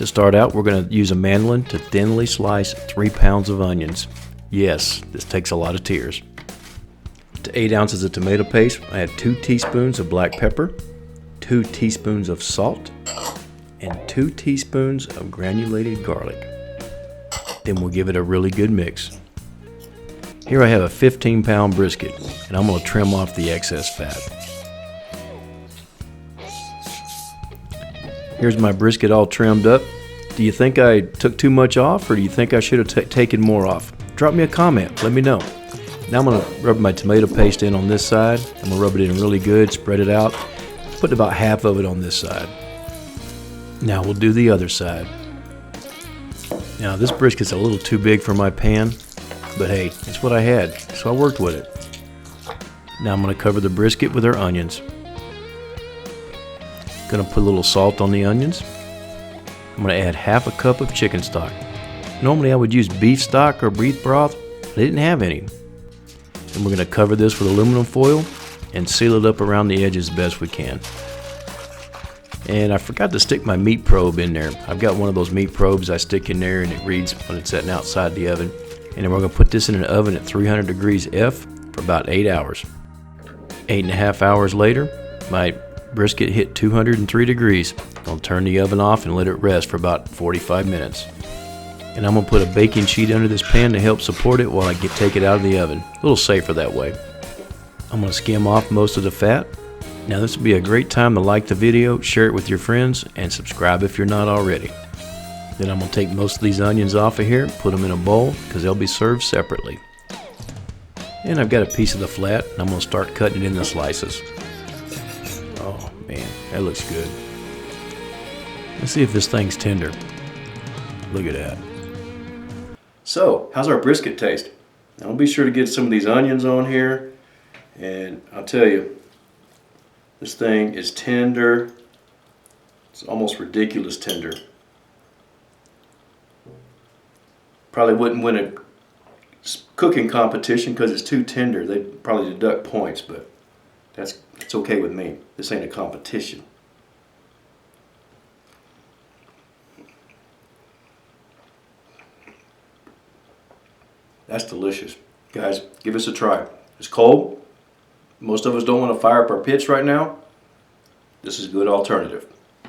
To start out, we're going to use a mandolin to thinly slice 3 pounds of onions. Yes, this takes a lot of tears. To 8 ounces of tomato paste, I add 2 teaspoons of black pepper, 2 teaspoons of salt, and 2 teaspoons of granulated garlic. Then we'll give it a really good mix. Here I have a 15-pound brisket, and I'm going to trim off the excess fat. Here's my brisket all trimmed up. Do you think I took too much off, or do you think I should have taken more off? Drop me a comment, let me know. Now I'm going to rub my tomato paste in on this side. I'm going to rub it in really good, spread it out. Put about half of it on this side. Now we'll do the other side. Now this brisket's a little too big for my pan, but hey, it's what I had, so I worked with it. Now I'm going to cover the brisket with our onions. Going to put a little salt on the onions. I'm going to add half a cup of chicken stock. Normally I would use beef stock or beef broth, but I didn't have any. And we're going to cover this with aluminum foil and seal it up around the edges as best we can. And I forgot to stick my meat probe in there. I've got one of those meat probes I stick in there and it reads when it's sitting outside the oven. And then we're going to put this in an oven at 300 degrees F for about 8 hours. 8.5 hours later, my brisket hit 203 degrees. I'll turn the oven off and let it rest for about 45 minutes. And I'm going to put a baking sheet under this pan to help support it while I take it out of the oven. A little safer that way. I'm going to skim off most of the fat. Now this would be a great time to like the video, share it with your friends, and subscribe if you're not already. Then I'm going to take most of these onions off of here, put them in a bowl because they'll be served separately. And I've got a piece of the flat, and I'm going to start cutting it into slices. Oh man, that looks good. Let's see if this thing's tender. Look at that. So, how's our brisket taste? Now, I'll be sure to get some of these onions on here, and I'll tell you, this thing is tender. It's almost ridiculous tender. Probably wouldn't win a cooking competition because it's too tender. They'd probably deduct points, but that's okay with me. This ain't a competition. That's delicious. Guys, give us a try. It's cold. Most of us don't want to fire up our pits right now. This is a good alternative.